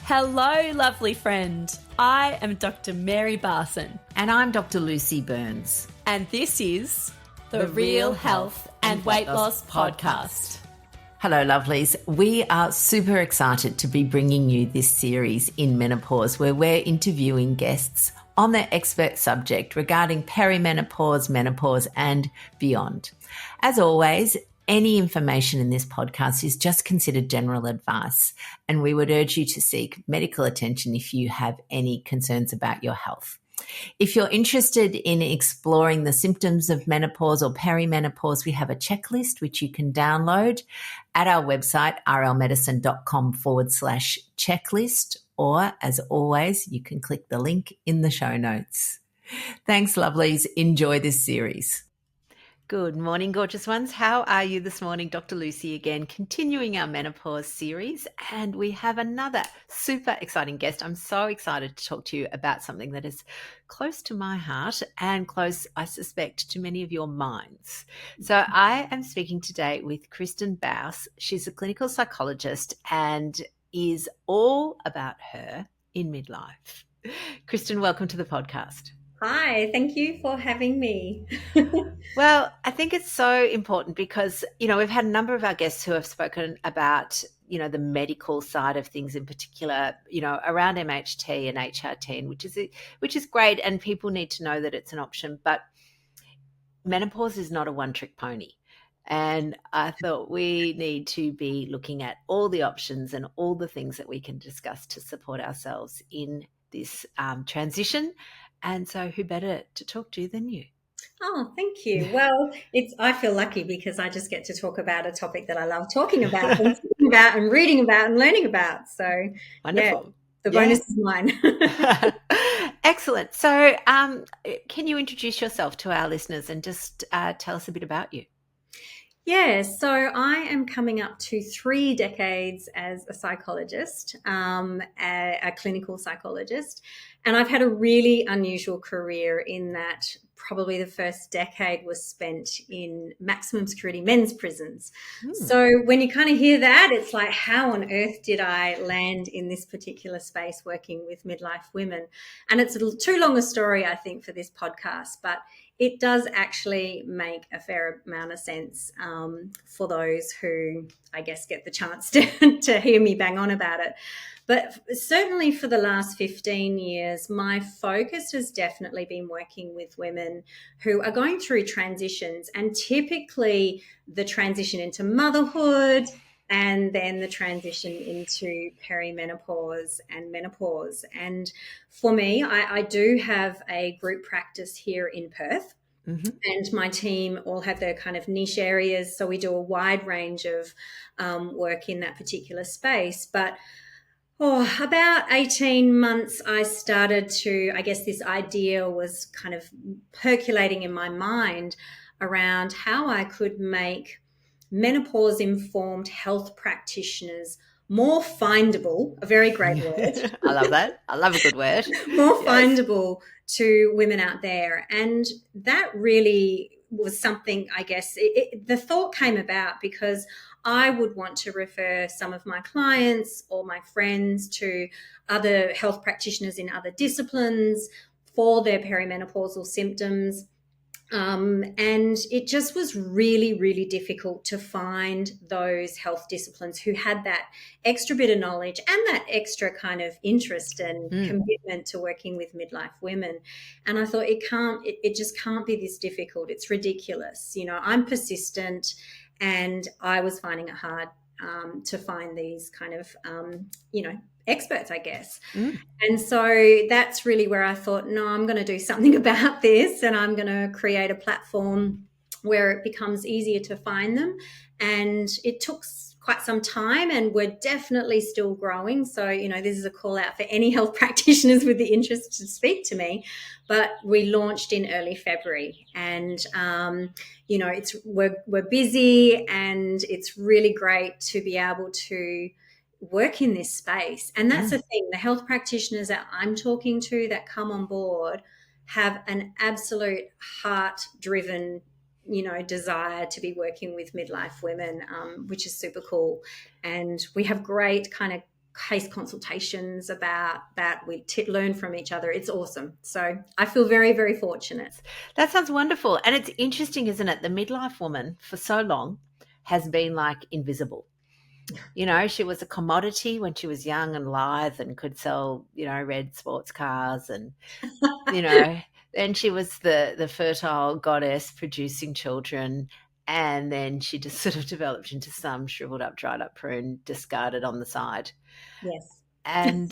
Hello, lovely friend. I am Dr. Mary Barson. And I'm Dr. Lucy Burns. And this is the Real Health and Weight Loss Podcast. Hello, lovelies. We are super excited to be bringing you this series in menopause, where we're interviewing guests on their expert subject regarding perimenopause, menopause, and beyond. As always, any information in this podcast is just considered general advice, and we would urge you to seek medical attention if you have any concerns about your health. If you're interested in exploring the symptoms of menopause or perimenopause, we have a checklist which you can download at our website, rlmedicine.com/checklist, or as always, you can click the link in the show notes. Thanks, lovelies. Enjoy this series. Good morning, gorgeous ones. How are you this morning? Dr. Lucy again, continuing our Menopause series, and we have another super exciting guest. I'm so excited to talk to you about something that is close to my heart and close, I suspect, to many of your minds. So I am speaking today with Kirstin Bouse. She's a clinical psychologist and is all about her in midlife. Kirstin, welcome to the podcast. Hi, thank you for having me. Well, I think it's so important because, we've had a number of our guests who have spoken about, the medical side of things in particular, around MHT and HRT, which is great. And people need to know that it's an option, but menopause is not a one-trick pony. And I thought we need to be looking at all the options and all the things that we can discuss to support ourselves in this transition. And so who better to talk to than you? Oh, thank you. Well, I feel lucky because I just get to talk about a topic that I love talking about and thinking about and reading about and learning about. So wonderful. Yeah, the bonus is mine. Excellent. So can you introduce yourself to our listeners and just tell us a bit about you? Yeah, so I am coming up to 3 decades as a psychologist, a clinical psychologist, and I've had a really unusual career in that probably the first decade was spent in maximum security men's prisons. So when you kind of hear that, it's like, how on earth did I land in this particular space working with midlife women? And it's too long a story, I think, for this podcast, but it does actually make a fair amount of sense for those who, I guess, get the chance to hear me bang on about it. But certainly for the last 15 years, my focus has definitely been working with women who are going through transitions, and typically the transition into motherhood and then the transition into perimenopause and menopause. And for me, I do have a group practice here in Perth. Mm-hmm. And my team all have their kind of niche areas. So we do a wide range of work in that particular space. But about 18 months, I started to, I guess this idea was kind of percolating in my mind around how I could make menopause-informed health practitioners more findable, a very great word. I love that. I love a good word. More findable to women out there. And that really was something, I guess, the thought came about because I would want to refer some of my clients or my friends to other health practitioners in other disciplines for their perimenopausal symptoms. And it just was really, really difficult to find those health disciplines who had that extra bit of knowledge and that extra kind of interest and commitment to working with midlife women. And I thought it just can't be this difficult. It's ridiculous. I'm persistent and I was finding it hard to find these kind of, experts, I guess. And so that's really where I thought, no, I'm going to do something about this, and I'm going to create a platform where it becomes easier to find them. And it took quite some time, and we're definitely still growing. So, this is a call out for any health practitioners with the interest to speak to me. But we launched in early February, and we're busy, and it's really great to be able to work in this space. And that's the thing, the health practitioners that I'm talking to that come on board have an absolute heart-driven desire to be working with midlife women, which is super cool. And we have great kind of case consultations about that. We learn from each other. It's awesome. So I feel very, very fortunate. That sounds wonderful. And it's interesting, isn't it? The midlife woman for so long has been like invisible. You know, she was a commodity when she was young and lithe and could sell, you know, red sports cars and, you know, then she was the fertile goddess producing children. And then she just sort of developed into some shriveled up, dried up prune discarded on the side. Yes. And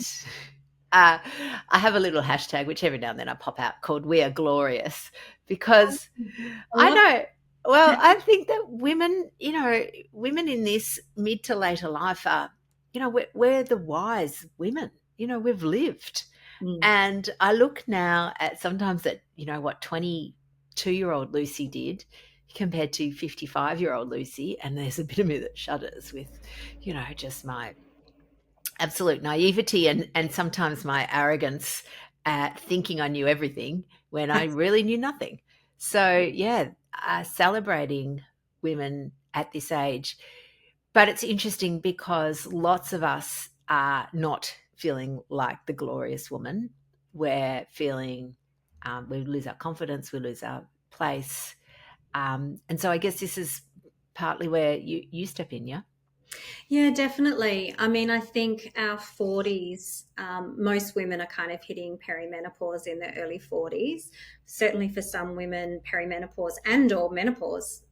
I have a little hashtag, which every now and then I pop out, called We Are Glorious, because I know, well, I think that women, you know, women in this mid to later life are, you know, we're the wise women, you know, we've lived. And I look now at sometimes at, you know, what 22-year-old Lucy did compared to 55-year-old Lucy. And there's a bit of me that shudders with, you know, just my absolute naivety and sometimes my arrogance at thinking I knew everything when I really knew nothing. So, yeah, celebrating women at this age. But it's interesting because lots of us are not feeling like the glorious woman. We're feeling we lose our confidence, we lose our place. And so I guess this is partly where you step in, yeah? Yeah, definitely. I mean, I think our 40s, most women are kind of hitting perimenopause in their early 40s. Certainly for some women, perimenopause and or menopause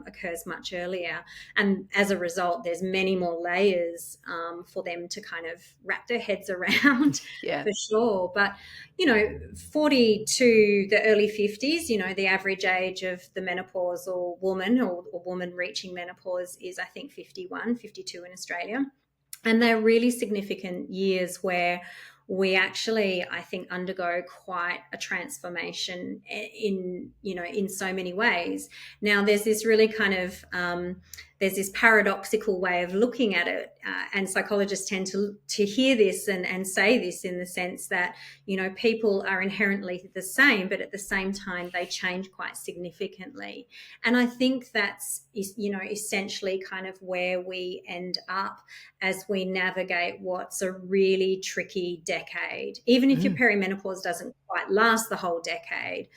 occurs much earlier. And as a result, there's many more layers for them to kind of wrap their heads around for sure. But, you know, 40 to the early 50s, you know, the average age of the menopausal woman or woman reaching menopause is, I think, 51, 52 in Australia. And they're really significant years where we actually, I think, undergo quite a transformation in, you know, in so many ways. Now, there's this really kind of, there's this paradoxical way of looking at it. And psychologists tend to hear this and say this in the sense that, you know, people are inherently the same, but at the same time, they change quite significantly. And I think that's, you know, essentially kind of where we end up as we navigate what's a really tricky decade. Even if your perimenopause doesn't quite last the whole decade,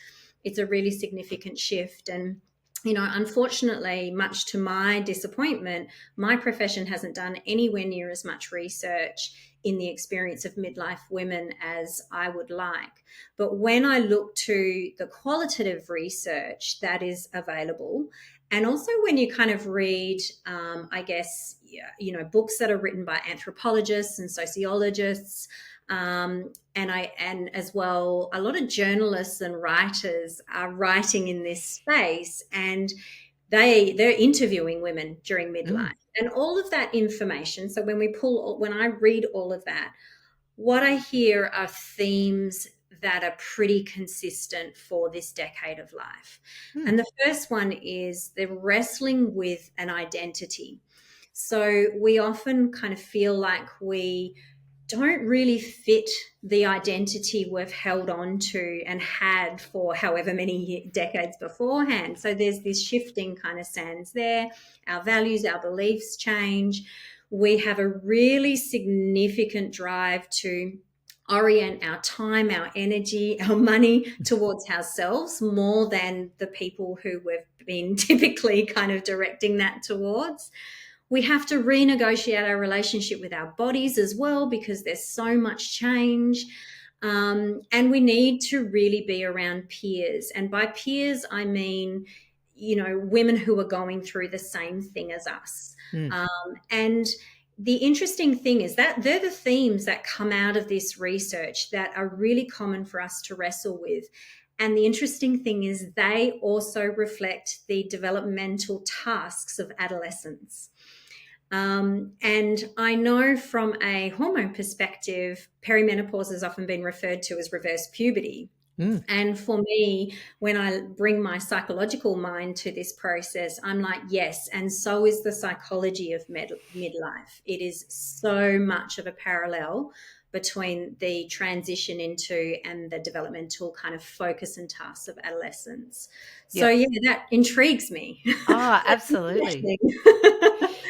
it's a really significant shift. And, you know, unfortunately, much to my disappointment, my profession hasn't done anywhere near as much research in the experience of midlife women as I would like. But when I look to the qualitative research that is available, and also when you kind of read, I guess, you know, books that are written by anthropologists and sociologists, and as well, a lot of journalists and writers are writing in this space, and they're interviewing women during midlife and all of that information. So when I read all of that, what I hear are themes that are pretty consistent for this decade of life. And the first one is they're wrestling with an identity. So we often kind of feel like we don't really fit the identity we've held on to and had for however many decades beforehand. So there's this shifting kind of sands there. Our values, our beliefs change. We have a really significant drive to orient our time, our energy, our money towards ourselves more than the people who we've been typically kind of directing that towards. We have to renegotiate our relationship with our bodies as well because there's so much change. And we need to really be around peers. And by peers, I mean, you know, women who are going through the same thing as us. And the interesting thing is that they're the themes that come out of this research that are really common for us to wrestle with. And the interesting thing is they also reflect the developmental tasks of adolescence. And I know from a hormone perspective, perimenopause has often been referred to as reverse puberty. And for me, when I bring my psychological mind to this process, I'm like, yes, and so is the psychology of midlife. It is so much of a parallel between the transition into and the developmental kind of focus and tasks of adolescence. So, yeah, that intrigues me. Oh, absolutely.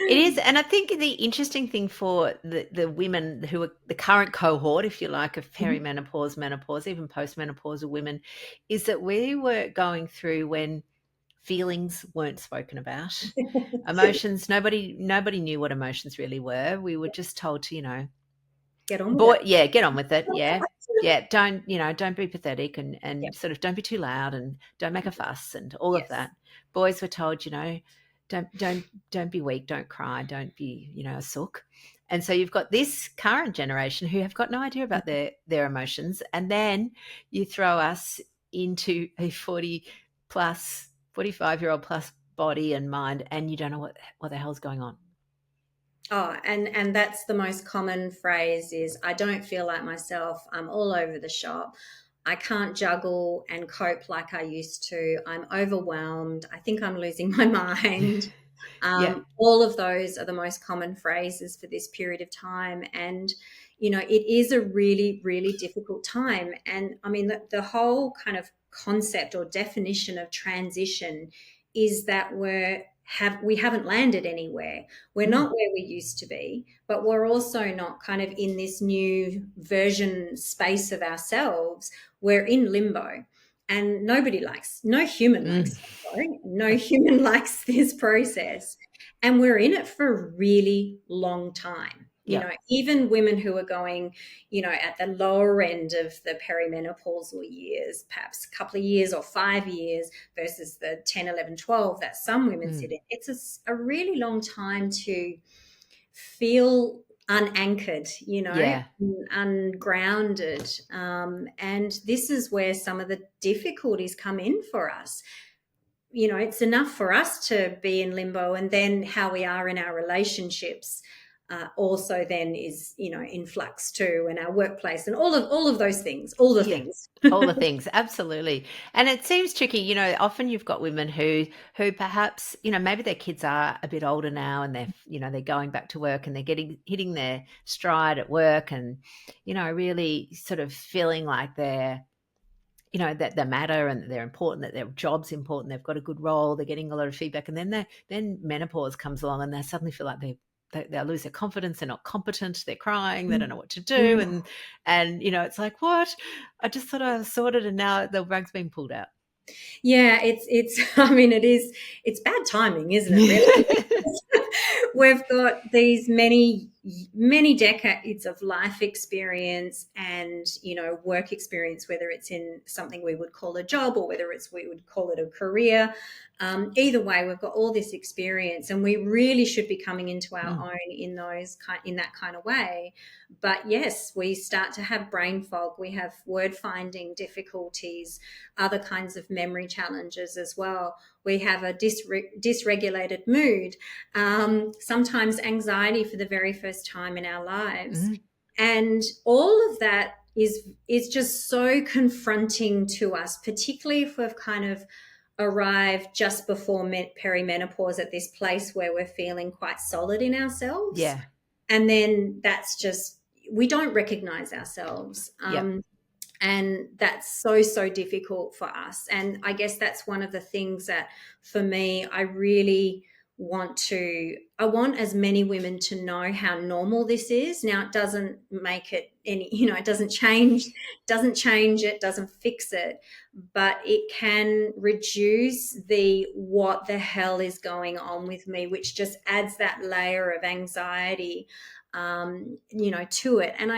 It is. And I think the interesting thing for the women who are the current cohort, if you like, of perimenopause, menopause, even postmenopausal women, is that we were going through when feelings weren't spoken about. Emotions, nobody knew what emotions really were. We were just told to, Get on with it. yeah, get on with it. Yeah. Yeah. Don't be pathetic Yeah. and sort of don't be too loud and don't make a fuss and all of Yes. that. Boys were told, don't be weak, don't cry, don't be, a sook. And so you've got this current generation who have got no idea about their emotions. And then you throw us into a 40 plus, 45-year-old plus body and mind, and you don't know what the hell's going on. Oh, and that's the most common phrase is, I don't feel like myself. I'm all over the shop. I can't juggle and cope like I used to. I'm overwhelmed. I think I'm losing my mind. Yeah. All of those are the most common phrases for this period of time. And, it is a really, really difficult time. And I mean, the whole kind of concept or definition of transition is that we haven't landed anywhere. We're not where we used to be, but we're also not kind of in this new version space of ourselves. We're in limbo. And no human likes limbo. No human likes this process. And we're in it for a really long time. Yep. Even women who are going, at the lower end of the perimenopausal years, perhaps a couple of years or 5 years versus the 10, 11, 12 that some women sit in. It's a really long time to feel unanchored, Yeah. ungrounded. And this is where some of the difficulties come in for us. It's enough for us to be in limbo, and then how we are in our relationships also then is, in flux too, and our workplace and all of those things, all the things. All the things, absolutely. And it seems tricky, often you've got women who perhaps, maybe their kids are a bit older now and they're going back to work and they're hitting their stride at work and, really sort of feeling like they're, that they matter and that they're important, that their job's important, they've got a good role, they're getting a lot of feedback. And then menopause comes along and they suddenly feel like they'll lose their confidence. They're not competent. They're crying. They don't know what to do. And it's like, what? I just thought I was sorted, and now the rug's been pulled out. Yeah, it's. I mean, it's bad timing, isn't it? Really, we've got these many decades of life experience and work experience, whether it's in something we would call a job or whether we would call it a career. Either way, we've got all this experience, and we really should be coming into our own in that kind of way. But yes, we start to have brain fog. We have word finding difficulties, other kinds of memory challenges as well. We have a dysregulated mood, sometimes anxiety for the very first time in our lives. And all of that is just so confronting to us, particularly if we've kind of arrived just before perimenopause at this place where we're feeling quite solid in ourselves. Yeah. And then that's just, we don't recognize ourselves. And that's so difficult for us. And I guess that's one of the things that for me, I really want as many women to know how normal this is. Now, it doesn't make it any, it doesn't change it, doesn't fix it, but it can reduce the what the hell is going on with me, which just adds that layer of anxiety to it. And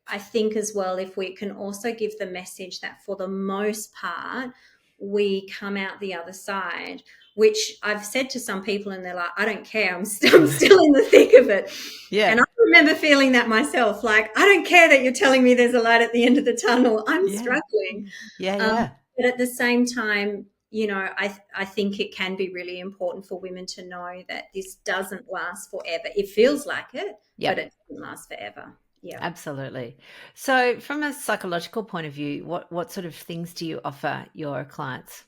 I think as well, if we can also give the message that for the most part, we come out the other side, which I've said to some people and they're like, I don't care. I'm still in the thick of it. Yeah. And I remember feeling that myself, like, I don't care that you're telling me there's a light at the end of the tunnel. I'm struggling. Yeah. But at the same time, I think it can be really important for women to know that this doesn't last forever. It feels like it, but it doesn't last forever. Yeah, absolutely. So from a psychological point of view, what sort of things do you offer your clients?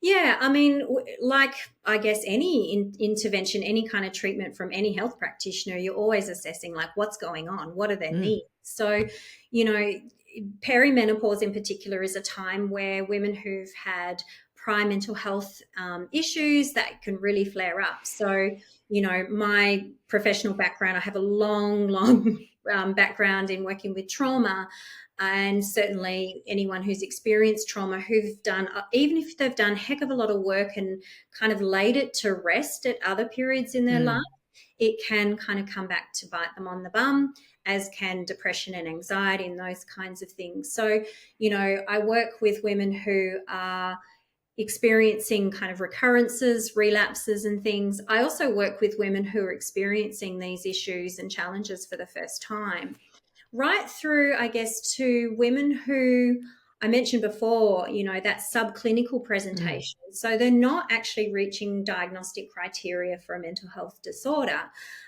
Yeah, I mean, like I guess any intervention, any kind of treatment from any health practitioner, you're always assessing like what's going on, what are their needs. So, perimenopause in particular is a time where women who've had prior mental health issues that can really flare up. So, my professional background, I have a long background in working with trauma. And certainly anyone who's experienced trauma, who've done, even if they've done a heck of a lot of work and kind of laid it to rest at other periods in their life, it can kind of come back to bite them on the bum, as can depression and anxiety and those kinds of things. So, I work with women who are experiencing kind of recurrences, relapses and things. I also work with women who are experiencing these issues and challenges for the first time, right through, I guess, to women who I mentioned before, that subclinical presentation. So they're not actually reaching diagnostic criteria for a mental health disorder,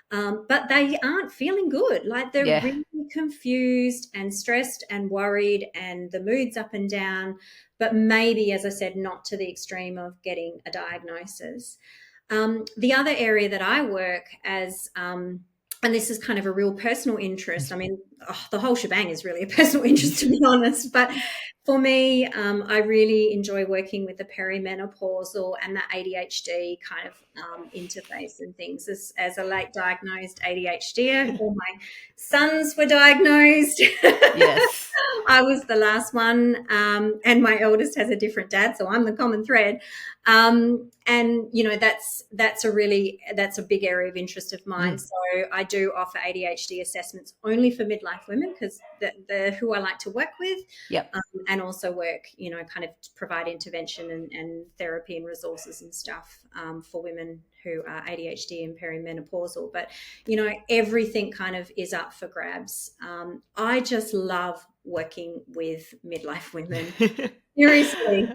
but they aren't feeling good. Like they're really confused and stressed and worried, and the mood's up and down, but maybe, as I said, not to the extreme of getting a diagnosis. The other area that I work as, and this is kind of a real personal interest. I mean, the whole shebang is really a personal interest, to be honest. But for me, I really enjoy working with the perimenopausal and the ADHD kind of interface and things. As a late diagnosed ADHD, all my sons were diagnosed. Yes. I was the last one, and my eldest has a different dad, so I'm the common thread. And that's a big area of interest of mine. So I do offer ADHD assessments only for midlife women, because they're who I like to work with. Yep. And also work, kind of provide intervention and therapy and resources and stuff for women who are ADHD and perimenopausal. But, everything kind of is up for grabs. I just love working with midlife women. Seriously,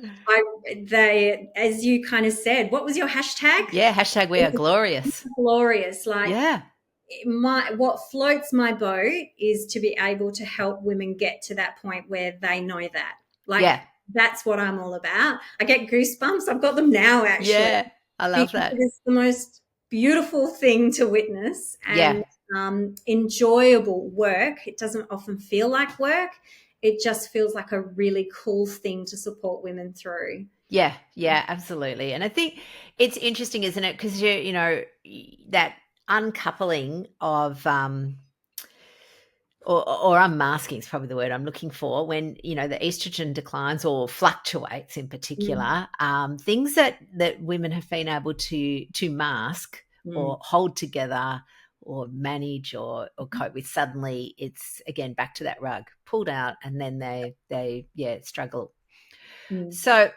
as you kind of said, what was your hashtag? Yeah, hashtag we are glorious. Glorious. Like, yeah. What floats my boat is to be able to help women get to that point where they know that. Like, that's what I'm all about. I get goosebumps. I've got them now, actually. Yeah, I love that. It's the most beautiful thing to witness, and enjoyable work. It doesn't often feel like work. It just feels like a really cool thing to support women through. Yeah, absolutely. And I think it's interesting, isn't it? Because that uncoupling of or unmasking is probably the word I'm looking for, when the estrogen declines or fluctuates in particular, things that women have been able to mask or hold together or manage or cope with, suddenly it's again back to that rug pulled out, and then they struggle. So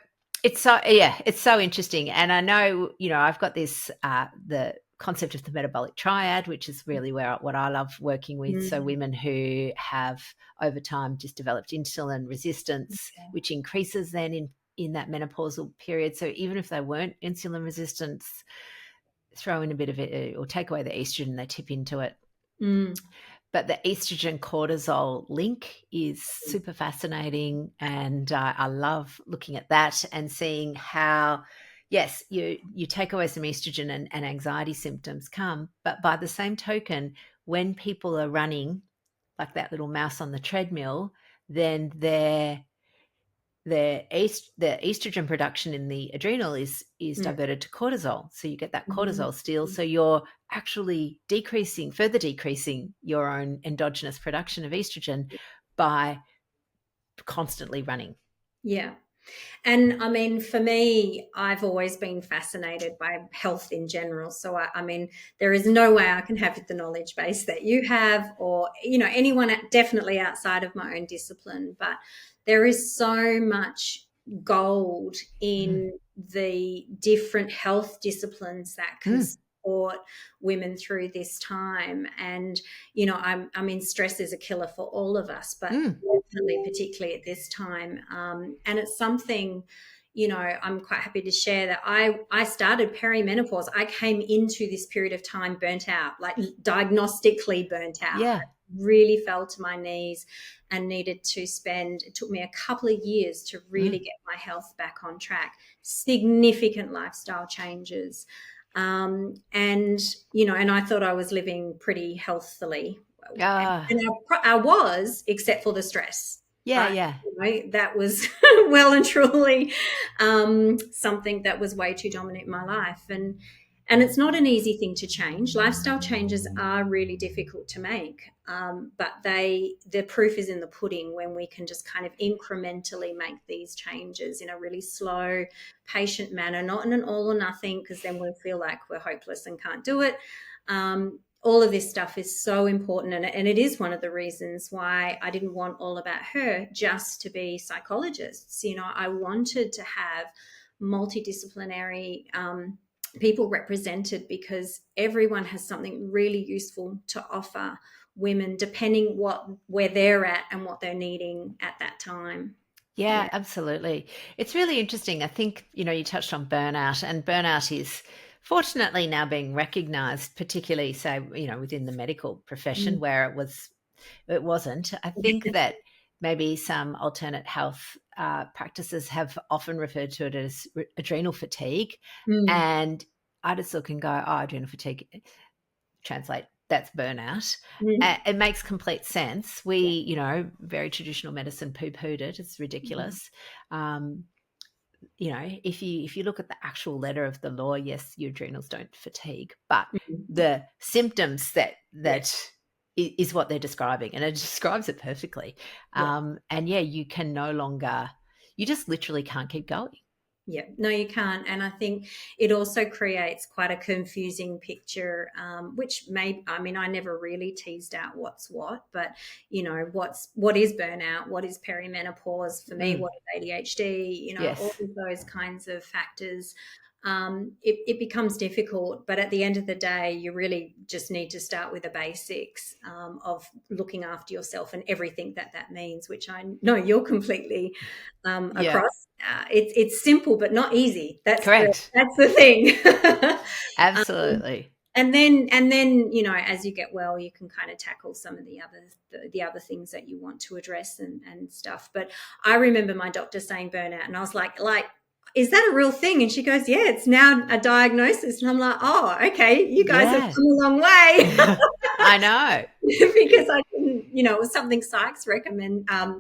it's so interesting. And I know, I've got this the concept of the metabolic triad, which is really what I love working with. So women who have over time just developed insulin resistance, which increases then in that menopausal period. So even if they weren't insulin resistant, throw in a bit of it or take away the estrogen, they tip into it. But the estrogen cortisol link is super fascinating, and I love looking at that and seeing how, yes, you take away some estrogen and anxiety symptoms come, but by the same token, when people are running like that little mouse on the treadmill, then the estrogen production in the adrenal is diverted to cortisol. So you get that cortisol steal. So you're actually further decreasing your own endogenous production of estrogen by constantly running. Yeah. And I mean, for me, I've always been fascinated by health in general. So, I mean, there is no way I can have the knowledge base that you have, or, anyone definitely outside of my own discipline. But there is so much gold in the different health disciplines that can support women through this time. And, I mean, stress is a killer for all of us, but definitely, particularly at this time. And it's something, I'm quite happy to share that I started perimenopause. I came into this period of time burnt out, like diagnostically burnt out. Yeah. I really fell to my knees and needed to it took me a couple of years to really get my health back on track. Significant lifestyle changes. And I thought I was living pretty healthfully. And I was, except for the stress. Yeah, right? yeah. That was well and truly something that was way too dominant in my life. And it's not an easy thing to change. Lifestyle changes are really difficult to make, but the proof is in the pudding when we can just kind of incrementally make these changes in a really slow, patient manner, not in an all or nothing, because then we'll feel like we're hopeless and can't do it. All of this stuff is so important, and it is one of the reasons why I didn't want All About Her just to be psychologists. I wanted to have multidisciplinary people represented, because everyone has something really useful to offer women, depending where they're at and what they're needing at that time. Yeah, Yeah. absolutely. It's really interesting. I think, you touched on burnout, and burnout is fortunately now being recognized, particularly, say, within the medical profession, Mm. where it wasn't. I think that maybe some alternate health practices have often referred to it as adrenal fatigue. Mm. And I just look and go, oh, adrenal fatigue, translate, that's burnout. Mm. It makes complete sense. We, Yeah. very traditional medicine poo-pooed it. It's Mm. ridiculous. If you look at the actual letter of the law, yes, your adrenals don't fatigue, but Mm. the symptoms that Yeah. is what they're describing, and it describes it perfectly. Yeah. And yeah, you just literally can't keep going. Yeah, no, you can't. And I think it also creates quite a confusing picture, which I never really teased out what's what, but what is burnout, what is perimenopause for me, Mm, what is ADHD, all yes. of those kinds of factors. It becomes difficult, but at the end of the day, you really just need to start with the basics of looking after yourself and everything that means, which I know you're completely Yeah. across. It's simple but not easy. Correct. That's the thing. um, Absolutely. and then as you get well, you can kind of tackle some of the other things that you want to address and stuff. But I remember my doctor saying burnout, and I was like, is that a real thing? And she goes, yeah, it's now a diagnosis. And I'm like, oh, okay, you guys have Yeah. come a long way. I know. Because I didn't, it was something psychs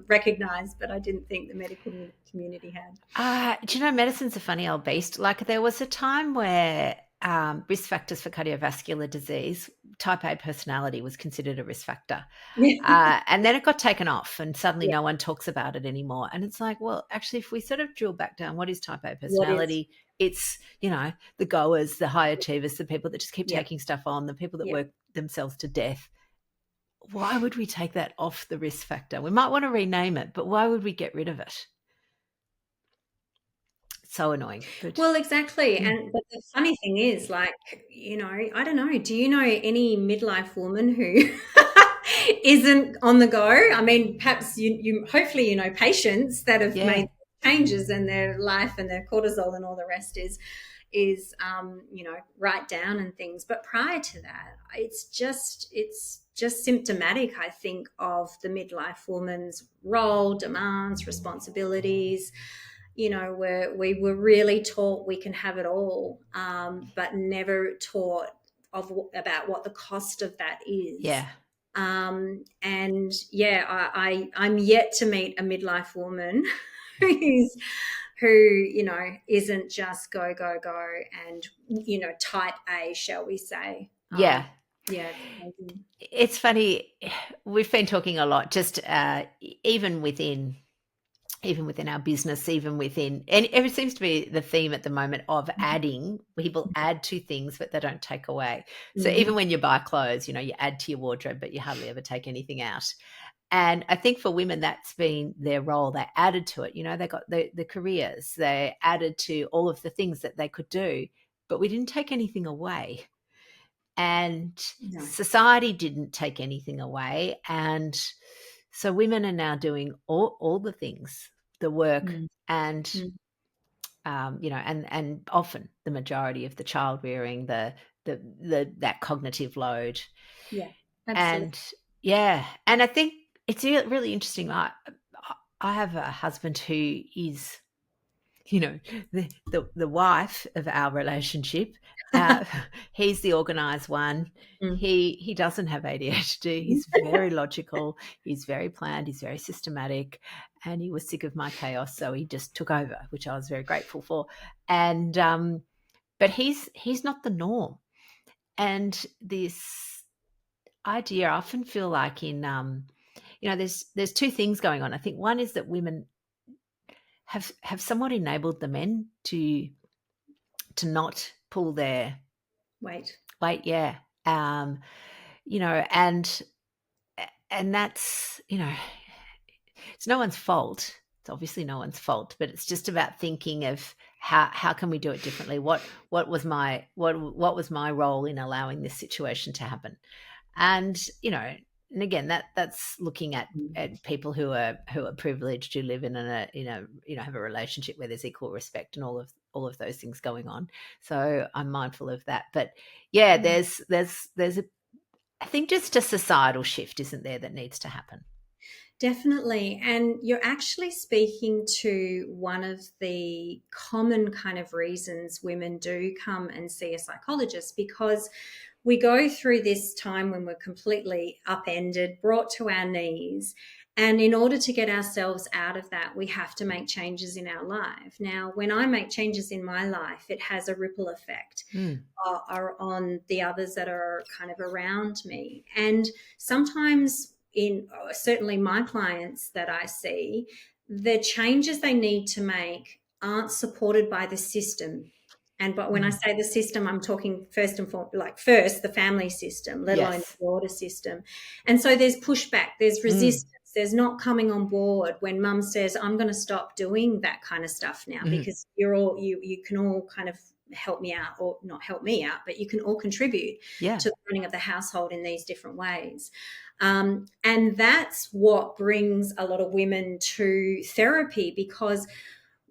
recognized, but I didn't think the medical community had. Do you know, medicine's a funny old beast. Like, there was a time where risk factors for cardiovascular disease, type A personality was considered a risk factor. And then it got taken off, and suddenly Yeah. no one talks about it anymore. And it's like, well, actually, if we sort of drill back down, what is type A What is? personality? It's, the goers, the high achievers, the people that just keep Yeah. taking stuff on, the people that Yeah. work themselves to death. Why would we take that off the risk factor? We might want to rename it, but why would we get rid of it? So annoying. But Well, exactly. But the funny thing is, like, I don't know. Do you know any midlife woman who isn't on the go? I mean, perhaps you hopefully patients that have yeah, made changes in their life, and their cortisol and all the rest is right down and things. But prior to that, it's just symptomatic, I think, of the midlife woman's role, demands, responsibilities. Where we were really taught we can have it all, but never taught about what the cost of that is. yeah. And yeah, I'm yet to meet a midlife woman who isn't just go go go and type A, shall we say? Yeah. Yeah. It's funny. We've been talking a lot, just even within our business, even within, and it seems to be the theme at the moment of adding. People add to things, but they don't take away. So even when you buy clothes, you add to your wardrobe, but you hardly ever take anything out. And I think for women, that's been their role. They added to it. They got the careers. They added to all of the things that they could do, but we didn't take anything away. And No. society didn't take anything away. And so women are now doing all the things, the work, and and often the majority of the child rearing, the that cognitive load. Yeah, absolutely. And yeah, and I think it's really interesting. I have a husband who is, the wife of our relationship, Uh, he's the organised one. Mm. He doesn't have ADHD. He's very logical. He's very planned. He's very systematic, and he was sick of my chaos, so he just took over, which I was very grateful for. And but he's not the norm. And this idea, I often feel like in there's two things going on. I think one is that women have somewhat enabled the men to not pull their Wait. weight, yeah. You know, and that's, it's no one's fault. It's obviously no one's fault, but it's just about thinking of how can we do it differently? What was my role in allowing this situation to happen? And and again, that's looking at people who are privileged, who live in have a relationship where there's equal respect and all of those things going on. So I'm mindful of that. But yeah, there's I think just a societal shift, isn't there, that needs to happen. Definitely. And you're actually speaking to one of the common kind of reasons women do come and see a psychologist, because we go through this time when we're completely upended, brought to our knees. And in order to get ourselves out of that, we have to make changes in our life. Now, when I make changes in my life, it has a ripple effect are on the others that are kind of around me. And sometimes in certainly my clients that I see, the changes they need to make aren't supported by the system. But when I say the system, I'm talking first and foremost, first the family system, let alone the broader system. And so there's pushback, there's resistance, there's not coming on board when mum says, I'm going to stop doing that kind of stuff now because you can all kind of help me out, or not help me out, but you can all contribute to the running of the household in these different ways. And that's what brings a lot of women to therapy, because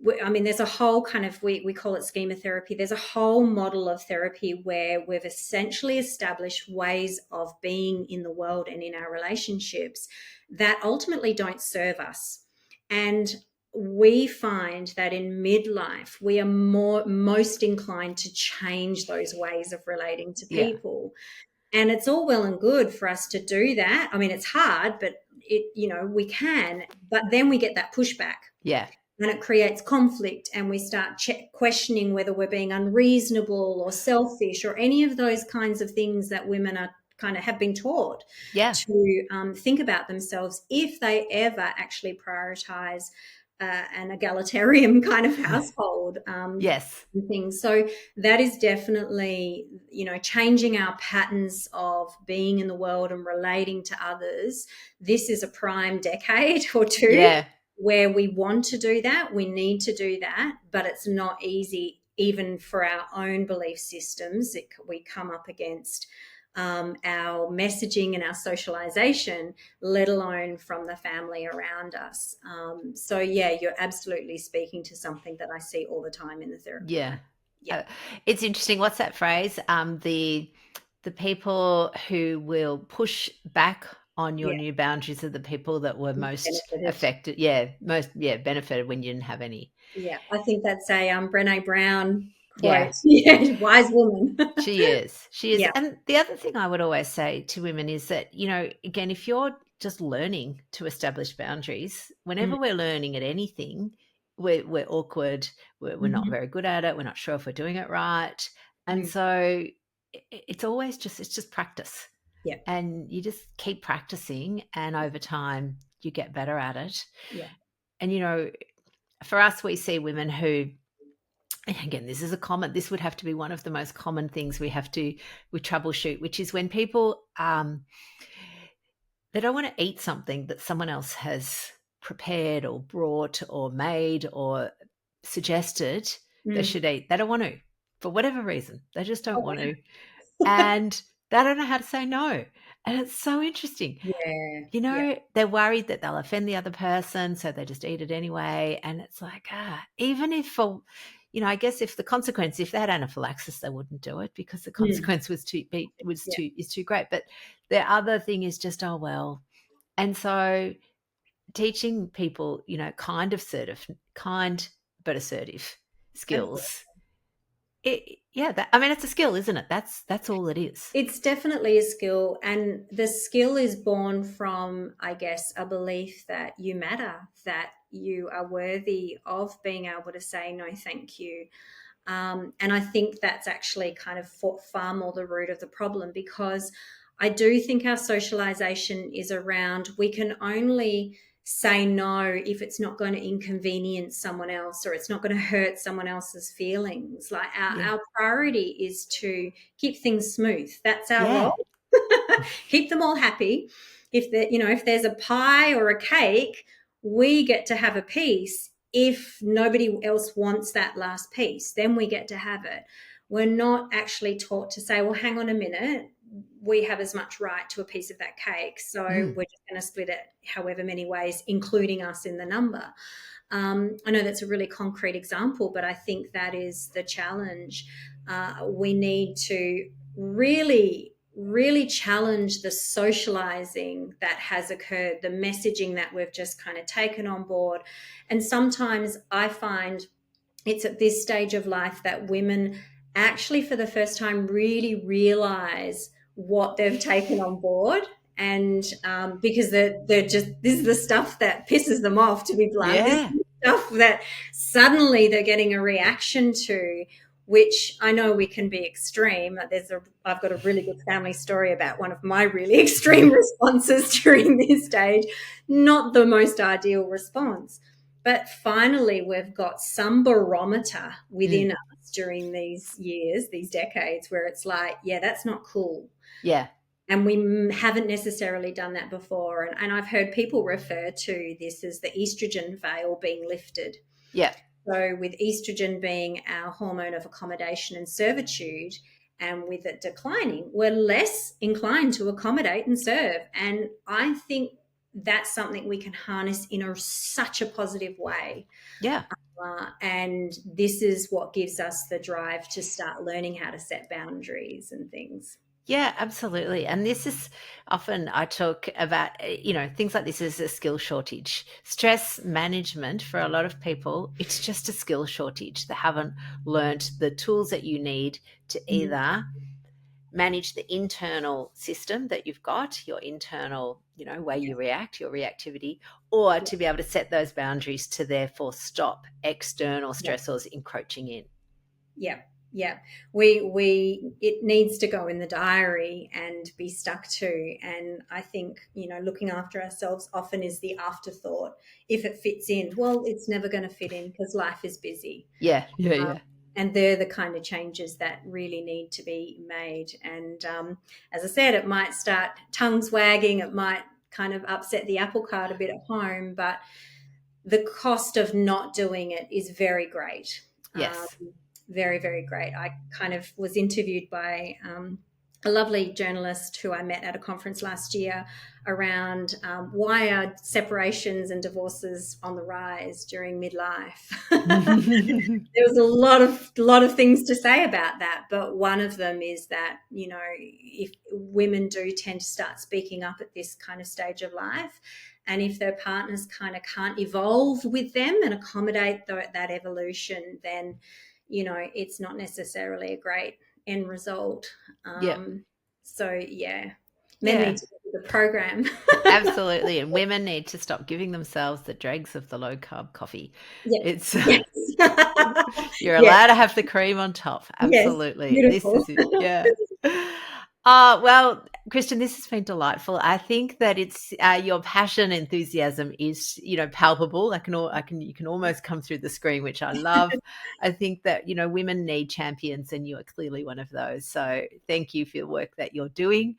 there's a whole kind of, we call it schema therapy. There's a whole model of therapy where we've essentially established ways of being in the world and in our relationships that ultimately don't serve us. And we find that in midlife, we are most inclined to change those ways of relating to people. And it's all well and good for us to do that. It's hard, but we can, but then we get that pushback. Yeah. And it creates conflict, and we start questioning whether we're being unreasonable or selfish or any of those kinds of things that women are kind of have been taught to think about themselves if they ever actually prioritize an egalitarian kind of household. Things. So that is definitely, changing our patterns of being in the world and relating to others. This is a prime decade or two where we want to do that. We need to do that, but it's not easy, even for our own belief systems. We come up against our messaging and our socialization, let alone from the family around us. So yeah, you're absolutely speaking to something that I see all the time in the therapy. Yeah. It's interesting. What's that phrase? The people who will push back on your new boundaries are the people that were most affected. Benefited when you didn't have any. Yeah, I think that's a Brené Brown quote. Yeah, wise woman. She is. Yeah. And the other thing I would always say to women is that, again, if you're just learning to establish boundaries, whenever we're learning at anything, we're awkward, we're not very good at it, we're not sure if we're doing it right. And so it's always just practice. Yeah. And you just keep practicing, and over time you get better at it. Yeah. And, for us, we see women who, and again, this would have to be one of the most common things we troubleshoot, which is when people, they don't want to eat something that someone else has prepared or brought or made or suggested they should eat. They don't want to, for whatever reason. They just don't want to. And they don't know how to say no. And it's so interesting. They're worried that they'll offend the other person, so they just eat it anyway. And it's like, even if I guess if they had anaphylaxis, they wouldn't do it because the consequence is too great. But the other thing is just, oh well. And so teaching people, kind but assertive skills I mean, it's a skill, isn't it? That's all it is. It's definitely a skill, and the skill is born from, I guess, a belief that you matter, that you are worthy of being able to say no, thank you. And I think that's actually kind of far more the root of the problem, because I do think our socialization is around we can only say no if it's not going to inconvenience someone else or it's not going to hurt someone else's feelings. Like Yeah. our priority is to keep things smooth. That's our Yeah. role. Keep them all happy. If there's a pie or a cake, we get to have a piece. If nobody else wants that last piece, then we get to have it. We're not actually taught to say, well, hang on a minute, we have as much right to a piece of that cake, so we're just going to split it however many ways, including us in the number. I know that's a really concrete example, but I think that is the challenge. We need to really challenge the socializing that has occurred, the messaging that we've just kind of taken on board. And sometimes I find it's at this stage of life that women actually, for the first time, really realize what they've taken on board. And because they're just, this is the stuff that pisses them off, to be blunt. This is Yeah. the stuff that suddenly they're getting a reaction to, which I know we can be extreme. I've got a really good family story about one of my really extreme responses during this stage. Not the most ideal response. But finally, we've got some barometer within us during these years, these decades, where it's like, yeah, that's not cool. Yeah. And we haven't necessarily done that before. And I've heard people refer to this as the estrogen veil being lifted. Yeah. So with estrogen being our hormone of accommodation and servitude, and with it declining, we're less inclined to accommodate and serve. And I think that's something we can harness in such a positive way. Yeah. And this is what gives us the drive to start learning how to set boundaries and things. Yeah, absolutely. And this is often I talk about, things like this is a skill shortage. Stress management for a lot of people, it's just a skill shortage. They haven't learned the tools that you need to either manage the internal system that you've got, your internal, way you react, your reactivity, or to be able to set those boundaries to therefore stop external stressors encroaching in. Yeah. Yeah, it needs to go in the diary and be stuck to. And I think, looking after ourselves often is the afterthought. If it fits in, well, it's never going to fit in because life is busy. Yeah. And they're the kind of changes that really need to be made. And as I said, it might start tongues wagging. It might kind of upset the apple cart a bit at home, but the cost of not doing it is very great. Yes. Very, very great. I kind of was interviewed by a lovely journalist who I met at a conference last year around why are separations and divorces on the rise during midlife. There was a lot of things to say about that, but one of them is that, if women do tend to start speaking up at this kind of stage of life, and if their partners kind of can't evolve with them and accommodate that evolution, then it's not necessarily a great end result. So men need to do the program. Absolutely. And women need to stop giving themselves the dregs of the low carb coffee. Yes. You're allowed to have the cream on top. Absolutely. Yes, beautiful. This is it. Yeah. Well, Kirstin, this has been delightful. I think that it's your passion, enthusiasm is, palpable. You can almost come through the screen, which I love. I think that, women need champions, and you are clearly one of those. So thank you for the work that you're doing.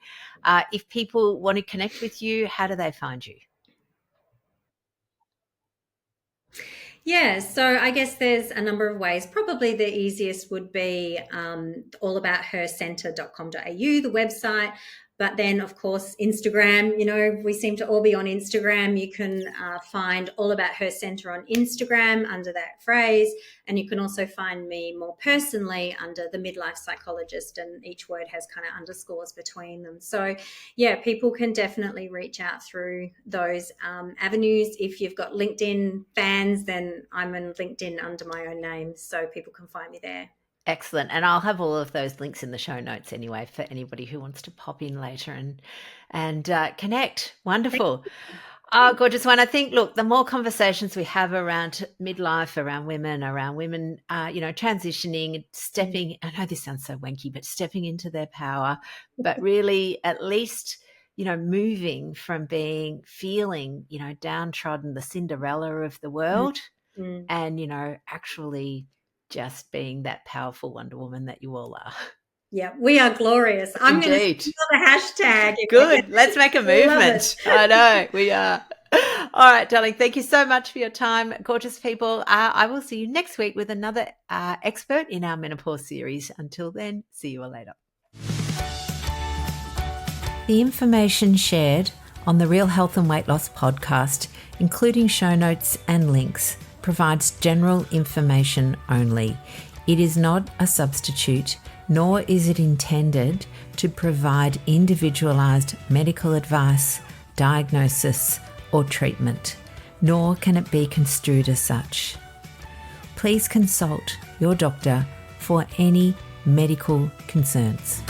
If people want to connect with you, how do they find you? Yeah, so I guess there's a number of ways. Probably the easiest would be allabouthercentre.com.au, the website. But then, of course, Instagram, we seem to all be on Instagram. You can find All About Her Centre on Instagram under that phrase. And you can also find me more personally under the Midlife Psychologist, and each word has kind of underscores between them. So, yeah, people can definitely reach out through those avenues. If you've got LinkedIn fans, then I'm on LinkedIn under my own name, so people can find me there. Excellent. And I'll have all of those links in the show notes anyway for anybody who wants to pop in later and connect. Wonderful. Oh, gorgeous one. I think, look, the more conversations we have around midlife, around women, transitioning, stepping, I know this sounds so wanky, but stepping into their power, but really at least, moving from feeling, downtrodden, the Cinderella of the world, and, actually just being that powerful Wonder Woman that you all are. Yeah, we are glorious. I'm going to put the hashtag. Good. Let's make a movement. I know we are. All right, darling. Thank you so much for your time, gorgeous people. I will see you next week with another expert in our Menopause series. Until then, see you all later. The information shared on the Real Health and Weight Loss podcast, including show notes and links, provides general information only. It is not a substitute, nor is it intended to provide individualized medical advice, diagnosis, or treatment, nor can it be construed as such. Please consult your doctor for any medical concerns.